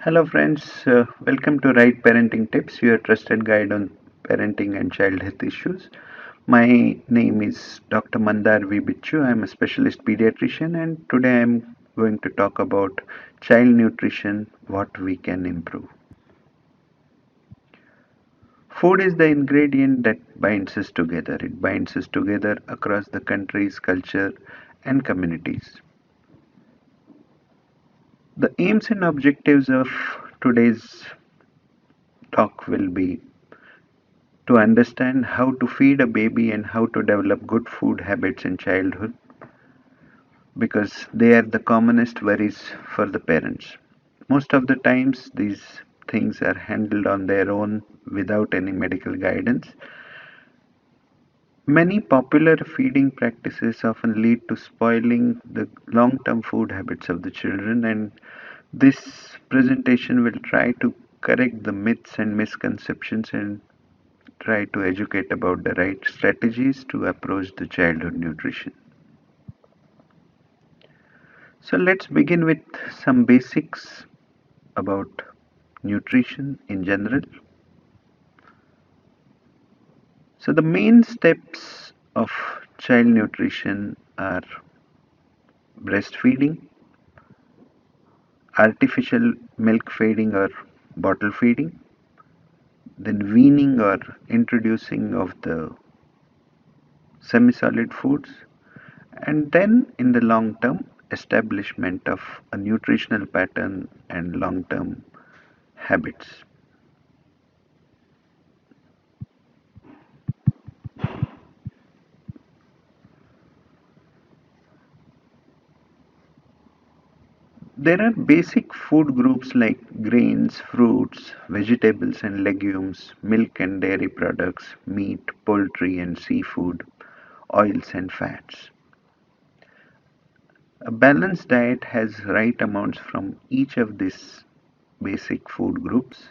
Hello, friends. Welcome to Right Parenting Tips, your trusted guide on parenting and child health issues. My name is Dr. Mandar V. Bichu. I'm a specialist pediatrician, and today I'm going to talk about child nutrition, what we can improve. Food is the ingredient that binds us together. It binds us together across the countries, culture, and communities. The aims and objectives of today's talk will be to understand how to feed a baby and how to develop good food habits in childhood because they are the commonest worries for the parents. Most of the times, these things are handled on their own without any medical guidance. Many popular feeding practices often lead to spoiling the long term food habits of the children, and this presentation will try to correct the myths and misconceptions and try to educate about the right strategies to approach the childhood nutrition. So let's begin with some basics about nutrition in general. So the main steps of child nutrition are breastfeeding, artificial milk feeding or bottle feeding, then weaning or introducing of the semi-solid foods, and then in the long term establishment of a nutritional pattern and long term habits. There are basic food groups like grains, fruits, vegetables and legumes, milk and dairy products, meat, poultry and seafood, oils and fats. A balanced diet has right amounts from each of these basic food groups.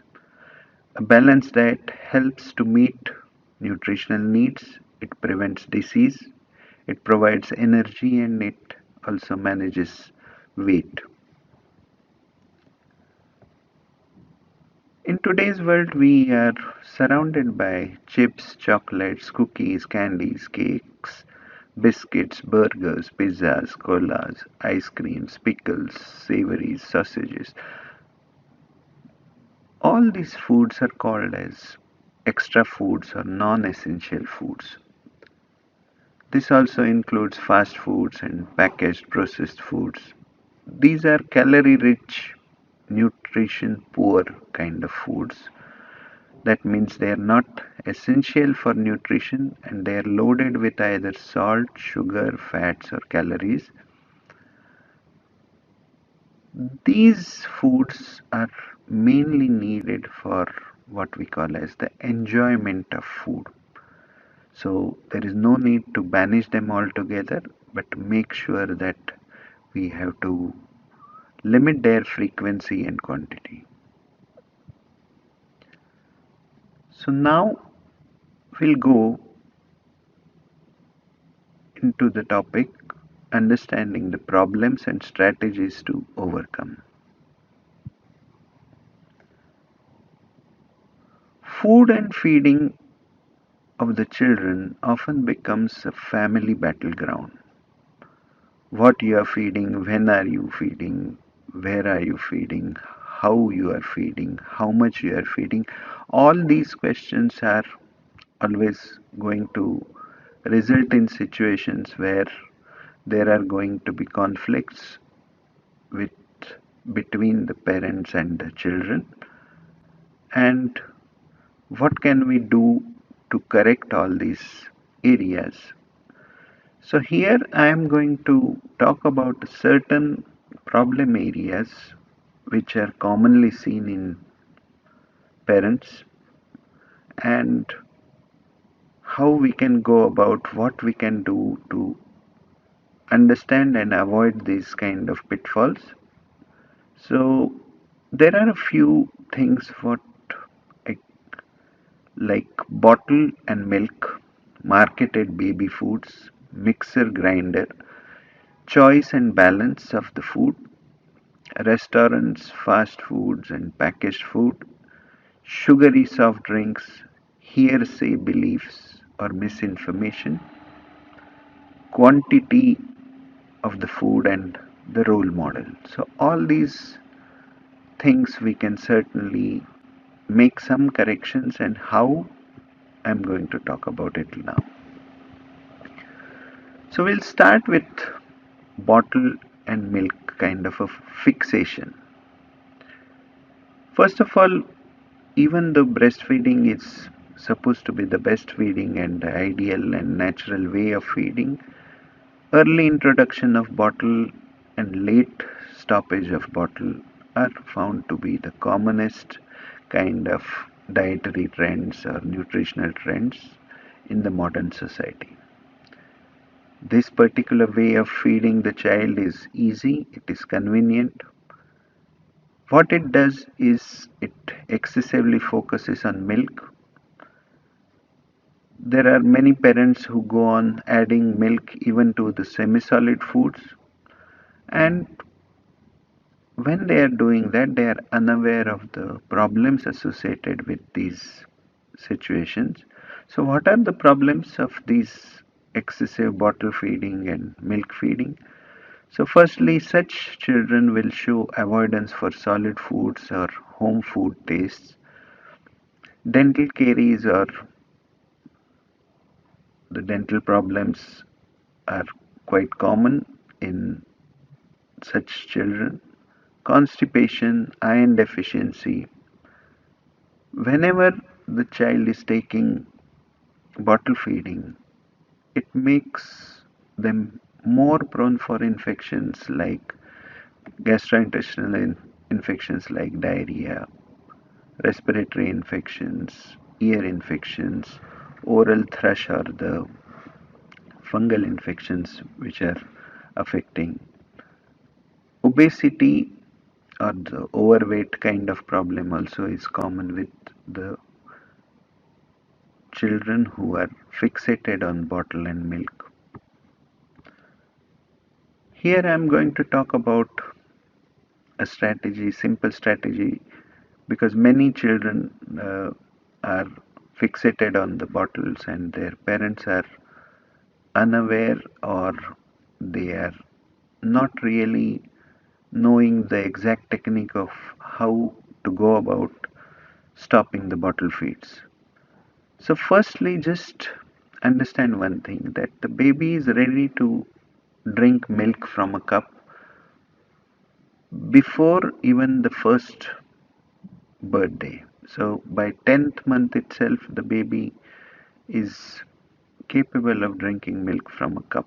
A balanced diet helps to meet nutritional needs, it prevents disease, it provides energy, and it also manages weight. In today's world, we are surrounded by chips, chocolates, cookies, candies, cakes, biscuits, burgers, pizzas, colas, ice creams, pickles, savories, sausages. All these foods are called as extra foods or non-essential foods. This also includes fast foods and packaged processed foods. These are calorie rich, nutrition poor kind of foods. That means they are not essential for nutrition and they are loaded with either salt, sugar, fats, or calories. These foods are mainly needed for what we call as the enjoyment of food. So there is no need to banish them altogether, but make sure that we have to limit their frequency and quantity. So now we'll go into the topic understanding the problems and strategies to overcome. Food and feeding of the children often becomes a family battleground. What you are feeding, when are you feeding, where are you feeding, how you are feeding, how much you are feeding. All these questions are always going to result in situations where there are going to be conflicts with between the parents and the children, and what can we do to correct all these areas. So here I am going to talk about certain problem areas which are commonly seen in parents and how we can go about what we can do to understand and avoid these kind of pitfalls. So there are a few things what I like bottle and milk, marketed baby foods, mixer grinder, choice and balance of the food, Restaurants, fast foods, and packaged food, sugary soft drinks, hearsay beliefs or misinformation, quantity of the food, and the role model. So, all these things we can certainly make some corrections, and how I'm going to talk about it now. So, we'll start with bottle and milk kind of a fixation. First of all, even though breastfeeding is supposed to be the best feeding and the ideal and natural way of feeding, early introduction of bottle and late stoppage of bottle are found to be the commonest kind of dietary trends or nutritional trends in the modern society. This particular way of feeding the child is easy, it is convenient. What it does is it excessively focuses on milk. There are many parents who go on adding milk even to the semi-solid foods, and when they are doing that, they are unaware of the problems associated with these situations. So, what are the problems of these excessive bottle feeding and milk feeding? So, firstly, such children will show avoidance for solid foods or home food tastes. Dental caries or the dental problems are quite common in such children. Constipation, iron deficiency. Whenever the child is taking bottle feeding, it makes them more prone for infections like gastrointestinal infections like diarrhea, respiratory infections, ear infections, oral thrush or the fungal infections which are affecting obesity or the overweight kind of problem also is common with the children who are fixated on bottle and milk. Here I am going to talk about a strategy, simple strategy, because many children are fixated on the bottles and their parents are unaware or they are not really knowing the exact technique of how to go about stopping the bottle feeds. So, firstly, just understand one thing, that the baby is ready to drink milk from a cup before even the first birthday. So, by 10th month itself, the baby is capable of drinking milk from a cup.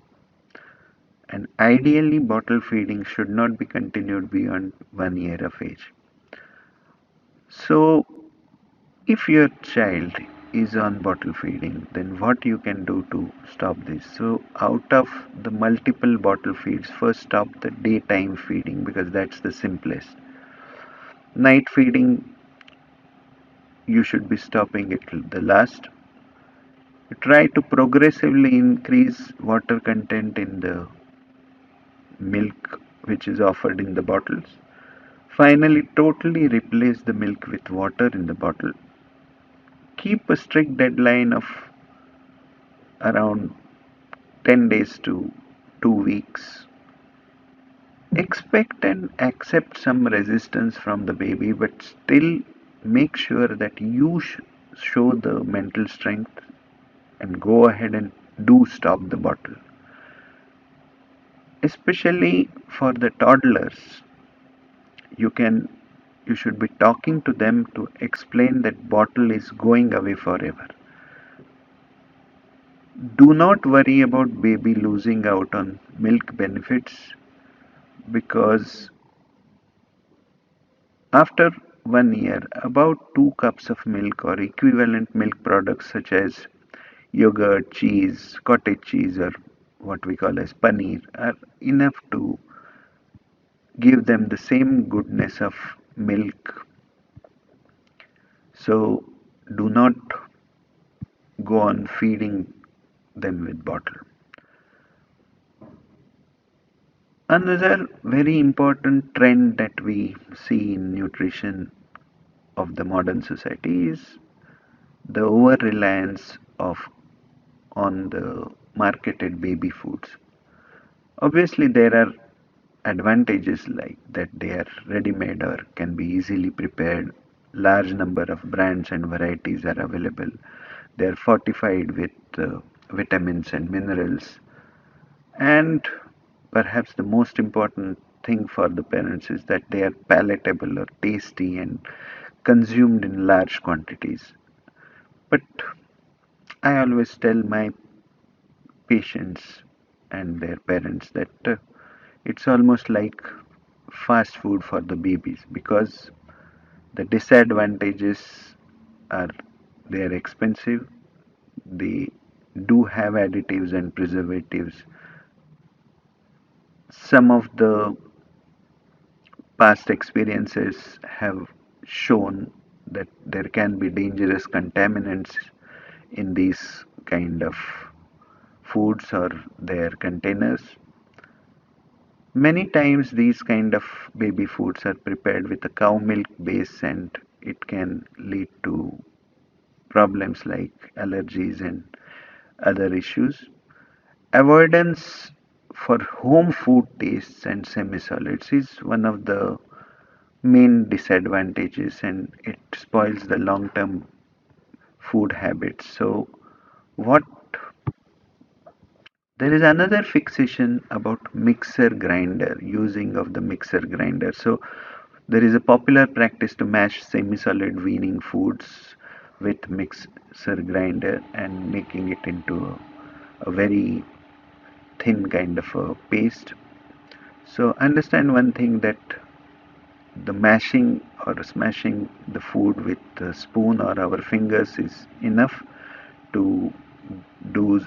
And ideally, bottle feeding should not be continued beyond 1 year of age. So, if your child is on bottle feeding, then what you can do to stop this? So, out of the multiple bottle feeds, first stop the daytime feeding because that's the simplest. Night feeding, you should be stopping it till the last. Try to progressively increase water content in the milk which is offered in the bottles. Finally, totally replace the milk with water in the bottle. Keep a strict deadline of around 10 days to 2 weeks. Expect and accept some resistance from the baby, but still make sure that you show the mental strength and go ahead and do stop the bottle. Especially for the toddlers, you can you should be talking to them to explain that bottle is going away forever. Do not worry about baby losing out on milk benefits, because after 1 year, about 2 cups of milk or equivalent milk products such as yogurt, cheese, cottage cheese, or what we call as paneer are enough to give them the same goodness of milk. So do not go on feeding them with bottle. Another very important trend that we see in nutrition of the modern society is the over reliance of on the marketed baby foods. Obviously, there are advantages like that they are ready made or can be easily prepared. Large number of brands and varieties are available. They are fortified with vitamins and minerals. And perhaps the most important thing for the parents is that they are palatable or tasty and consumed in large quantities. But I always tell my patients and their parents that it's almost like fast food for the babies because the disadvantages are they are expensive, they do have additives and preservatives. Some of the past experiences have shown that there can be dangerous contaminants in these kind of foods or their containers. Many times these kind of baby foods are prepared with a cow milk base and it can lead to problems like allergies and other issues. Avoidance for home food tastes and semi-solids is one of the main disadvantages and it spoils the long-term food habits. So what there is another fixation about mixer grinder, using of the mixer grinder. So there is a popular practice to mash semi-solid weaning foods with mixer grinder and making it into a very thin kind of a paste. So understand one thing that the mashing or smashing the food with a spoon or our fingers is enough to do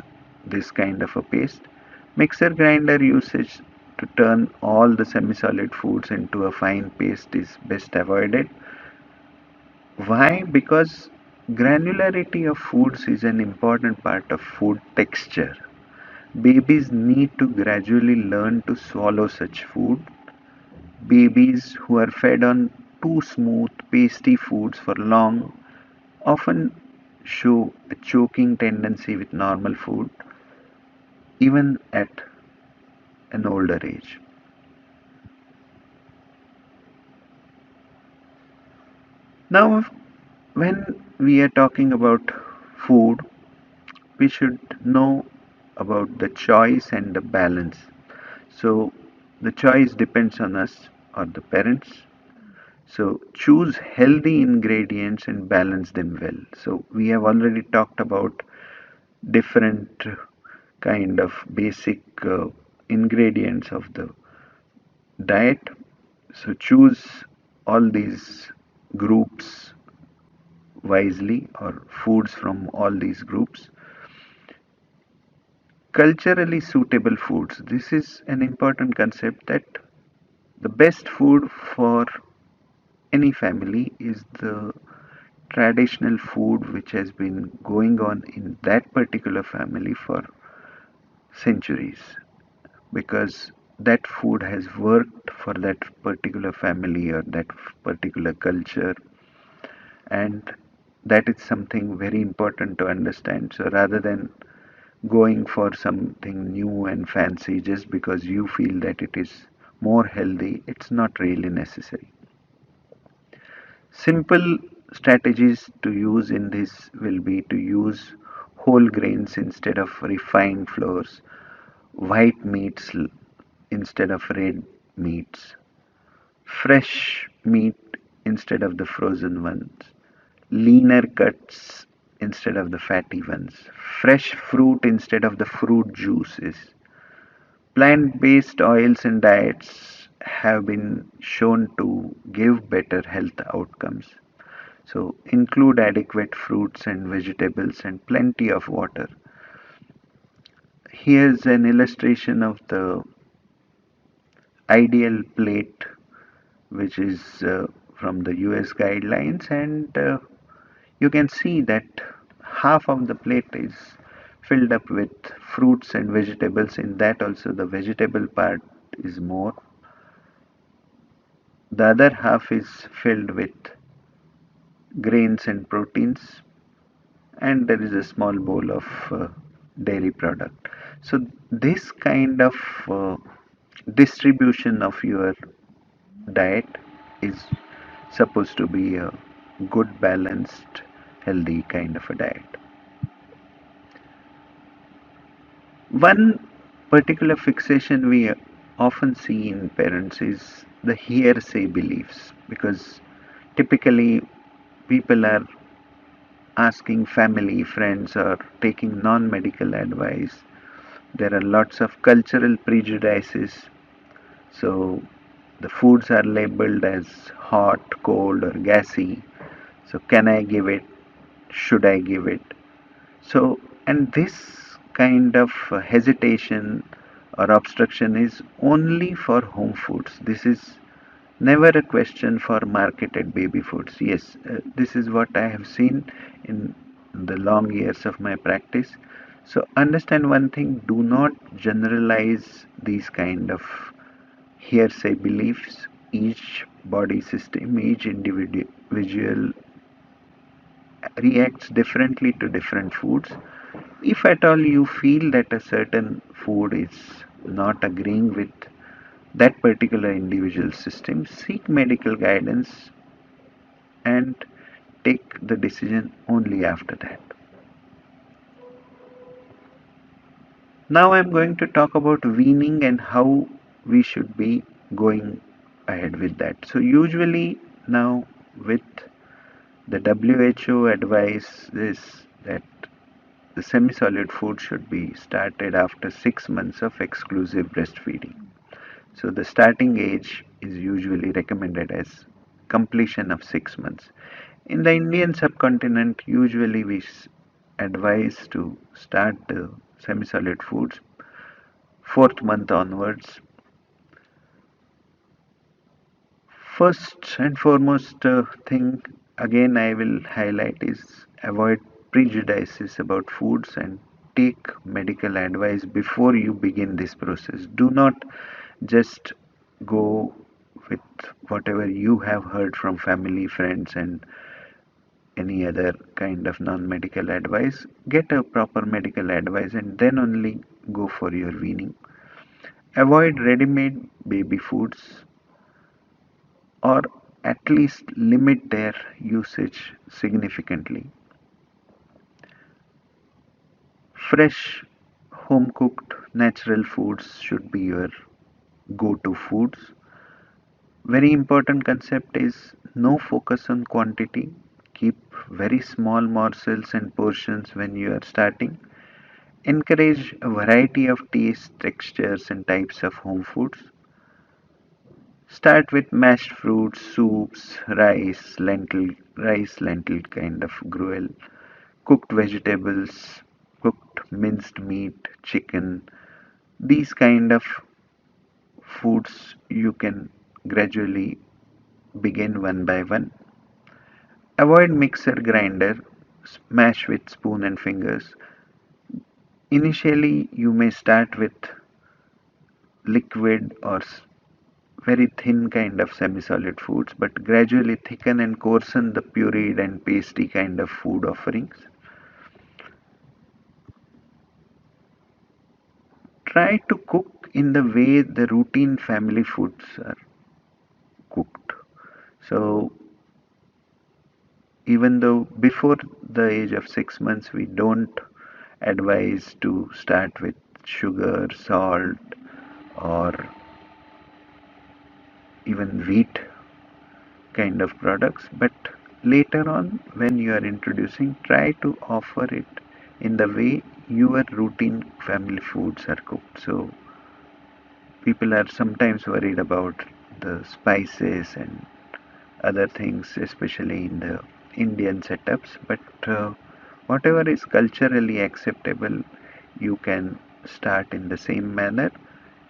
this kind of a paste. Mixer grinder usage to turn all the semi-solid foods into a fine paste is best avoided. Why? Because granularity of foods is an important part of food texture. Babies need to gradually learn to swallow such food. Babies who are fed on too smooth, pasty foods for long often show a choking tendency with normal food, even at an older age. Now, when we are talking about food, we should know about the choice and the balance. So, the choice depends on us or the parents. So, choose healthy ingredients and balance them well. So, we have already talked about different kind of basic ingredients of the diet. So, choose all these groups wisely or foods from all these groups. Culturally suitable foods. This is an important concept that the best food for any family is the traditional food which has been going on in that particular family for centuries because that food has worked for that particular family or that particular culture and that is something very important to understand. So rather than going for something new and fancy just because you feel that it is more healthy, it's not really necessary. Simple strategies to use in this will be to use whole grains instead of refined flours, white meats instead of red meats, fresh meat instead of the frozen ones, leaner cuts instead of the fatty ones, fresh fruit instead of the fruit juices. Plant-based oils and diets have been shown to give better health outcomes. So include adequate fruits and vegetables and plenty of water. Here's an illustration of the ideal plate which is from the US guidelines and you can see that half of the plate is filled up with fruits and vegetables. In that also the vegetable part is more. The other half is filled with grains and proteins, and there is a small bowl of dairy product. So this kind of uh, distribution of your diet is supposed to be a good, balanced, healthy kind of a diet. One particular fixation we often see in parents is the hearsay beliefs, because typically people are asking family, friends, or taking non medical advice. There are lots of cultural prejudices. So the foods are labeled as hot, cold, or gassy. So, can I give it? Should I give it? So, and this kind of hesitation or obstruction is only for home foods. This is never a question for marketed baby foods. Yes, this is what I have seen in the long years of my practice. So, understand one thing, do not generalize these kind of hearsay beliefs. Each body system, each individual reacts differently to different foods. If at all you feel that a certain food is not agreeing with that particular individual system, seek medical guidance and take the decision only after that. Now I'm going to talk about weaning and how we should be going ahead with that. So usually now with the WHO advice is that the semi-solid food should be started after 6 months of exclusive breastfeeding. So the starting age is usually recommended as completion of 6 months. In the Indian subcontinent, usually we advise to start the semi-solid foods fourth month onwards. First and foremost thing again I will highlight is avoid prejudices about foods and take medical advice before you begin this process. Do not just go with whatever you have heard from family, friends, and any other kind of non-medical advice. Get a proper medical advice and then only go for your weaning. Avoid ready-made baby foods, or at least limit their usage significantly. Fresh, home cooked, natural foods should be your go to foods. Very important concept is no focus on quantity. Keep very small morsels and portions when you are starting. Encourage a variety of tastes, textures, and types of home foods. Start with mashed fruits, soups, rice, lentil kind of gruel, cooked vegetables, cooked minced meat, chicken. These kind of foods you can gradually begin one by one. Avoid mixer grinder, smash with spoon and fingers. Initially, you may start with liquid or very thin kind of semi-solid foods, but gradually thicken and coarsen the pureed and pasty kind of food offerings. Try to cook in the way the routine family foods are cooked. So even though before the age of 6 months we don't advise to start with sugar, salt, or even wheat kind of products, but later on when you are introducing, try to offer it in the way your routine family foods are cooked. So people are sometimes worried about the spices and other things, especially in the Indian setups, but whatever is culturally acceptable, you can start in the same manner.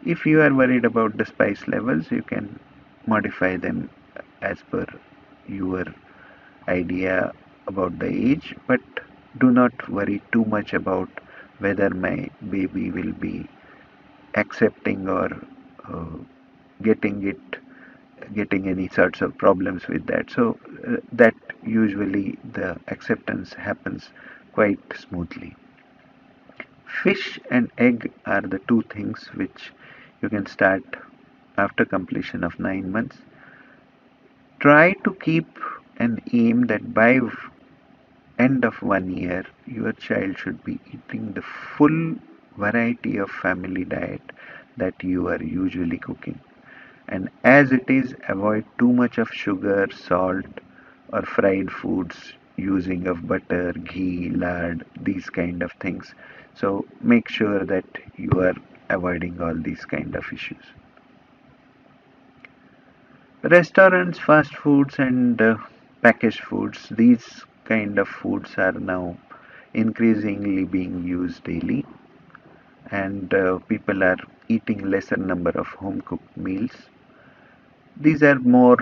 If you are worried about the spice levels, you can modify them as per your idea about the age, but do not worry too much about whether my baby will be accepting or uh, getting it getting any sorts of problems with that. So that usually the acceptance happens quite smoothly. Fish and egg are the two things which you can start after completion of 9 months. Try to keep an aim that by end of 1 year your child should be eating the full variety of family diet that you are usually cooking. And as it is, avoid too much of sugar, salt, or fried foods, using of butter, ghee, lard, these kind of things. So make sure that you are avoiding all these kind of issues. Restaurants, fast foods, and packaged foods, these kind of foods are now increasingly being used daily, and people are eating lesser number of home cooked meals. These are more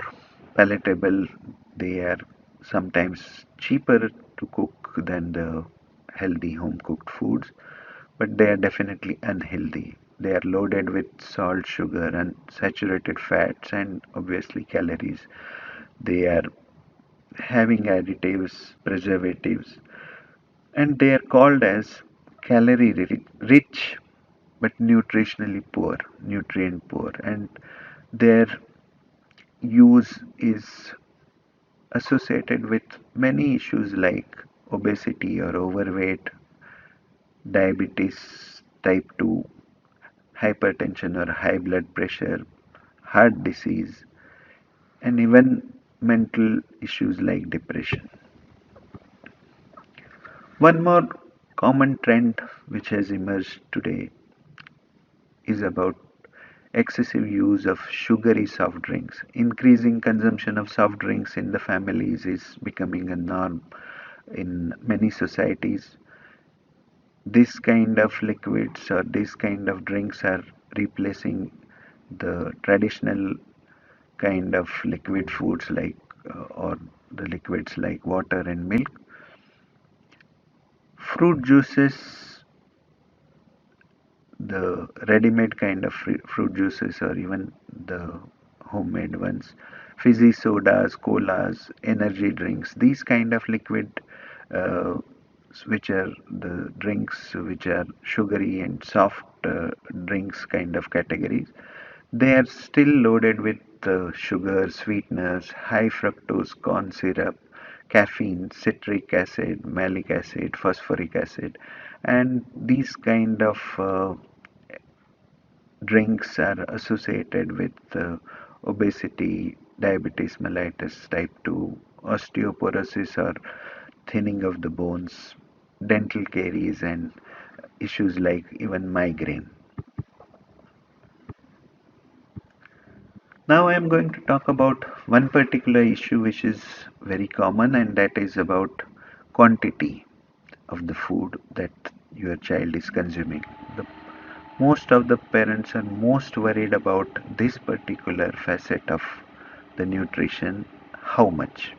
palatable. They are sometimes cheaper to cook than the healthy home cooked foods, but they are definitely unhealthy. They are loaded with salt, sugar, and saturated fats, and obviously calories. They are having additives, preservatives, and they are called as calorie rich but nutritionally poor, nutrient poor, and their use is associated with many issues like obesity or overweight, diabetes type 2, hypertension or high blood pressure, heart disease, and even mental issues like depression. One more common trend which has emerged today is about excessive use of sugary soft drinks. Increasing consumption of soft drinks in the families is becoming a norm in many societies. This kind of liquids or this kind of drinks are replacing the traditional kind of liquid foods like or the liquids like water and milk. Fruit juices, the ready-made kind of fruit juices or even the homemade ones, fizzy sodas, colas, energy drinks, these kind of liquid uh, which are the drinks which are sugary and soft drinks kind of categories, they are still loaded with sugar, sweeteners, high fructose corn syrup, caffeine, citric acid, malic acid, phosphoric acid, and these kind of drinks are associated with obesity, diabetes mellitus type 2, osteoporosis or thinning of the bones, dental caries, and issues like even migraine. Now I am going to talk about one particular issue which is very common, and that is about quantity of the food that your child is consuming. Most of the parents are most worried about this particular facet of the nutrition, how much.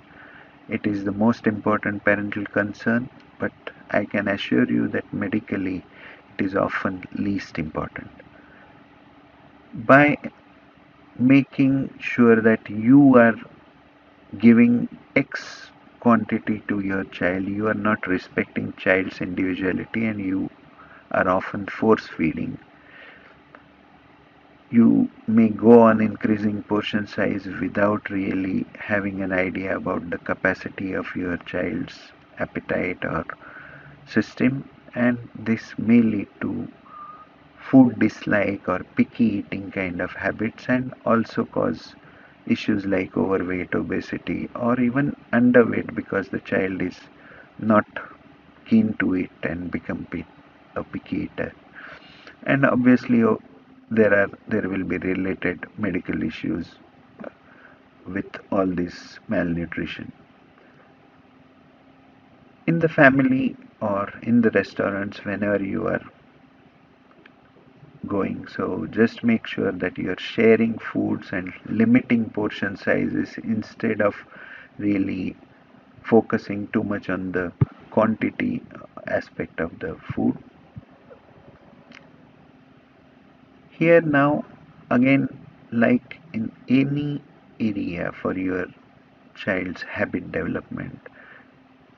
It is the most important parental concern, but I can assure you that medically it is often least important. By making sure that you are giving X quantity to your child, you are not respecting child's individuality and you are often force feeding. You may go on increasing portion size without really having an idea about the capacity of your child's appetite or system, and this may lead to food dislike or picky eating kind of habits and also cause issues like overweight, obesity, or even underweight because the child is not keen to eat and become a picky eater. And obviously there will be related medical issues with all this malnutrition in the family or in the restaurants whenever you are going. So just make sure that you're sharing foods and limiting portion sizes instead of really focusing too much on the quantity aspect of the food. Here now Again, like in any area for your child's habit development,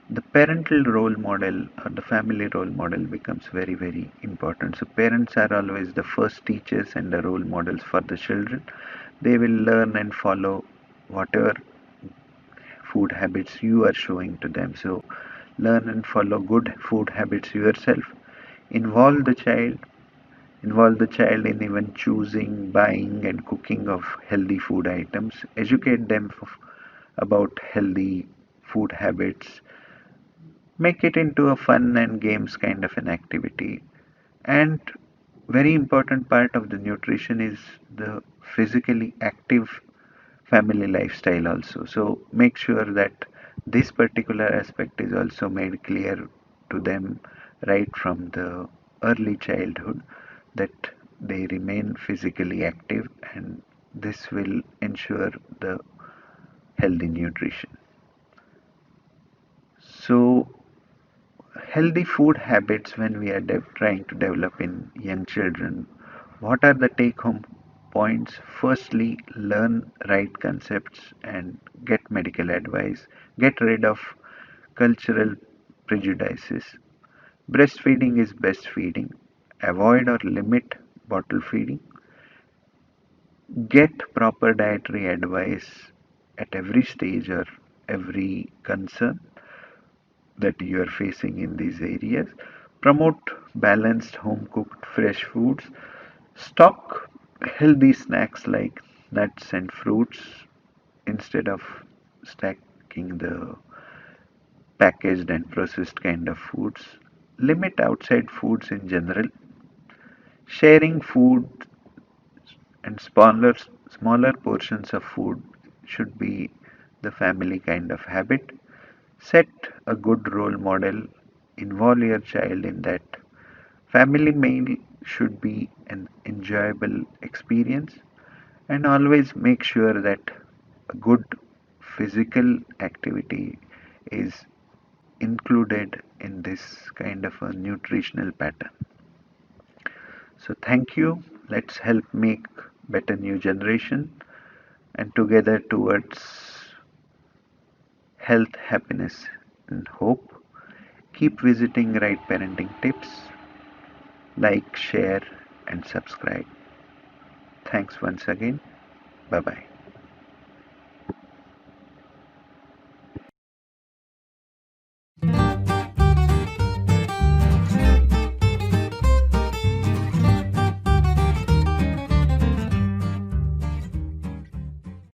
the parental role model or the family role model becomes very, very important. So parents are always the first teachers and the role models for the children. They will learn and follow whatever food habits you are showing to them. So learn and follow good food habits yourself. Involve the child. Involve the child in even choosing, buying, and cooking of healthy food items. Educate them about healthy food habits. Make it into a fun and games kind of an activity. And very important part of the nutrition is the physically active family lifestyle also. So make sure that this particular aspect is also made clear to them right from the early childhood, that they remain physically active, and this will ensure the healthy nutrition. So healthy food habits when we are trying to develop in young children. What are the take home points? Firstly, learn right concepts and get medical advice. Get rid of cultural prejudices. Breastfeeding is best feeding. Avoid or limit bottle feeding. Get proper dietary advice at every stage or every concern that you are facing in these areas. Promote balanced home cooked fresh foods. Stock healthy snacks like nuts and fruits instead of stacking the packaged and processed kind of foods. Limit outside foods in general. Sharing food and smaller portions of food should be the family kind of habit. Set a good role model. Involve your child in that. Family meal should be an enjoyable experience, and always make sure that a good physical activity is included in this kind of a nutritional pattern. So thank you. Let's help make better new generation and together towards health, happiness and hope. Keep visiting Right Parenting Tips. Like, share and subscribe. Thanks once again. Bye bye.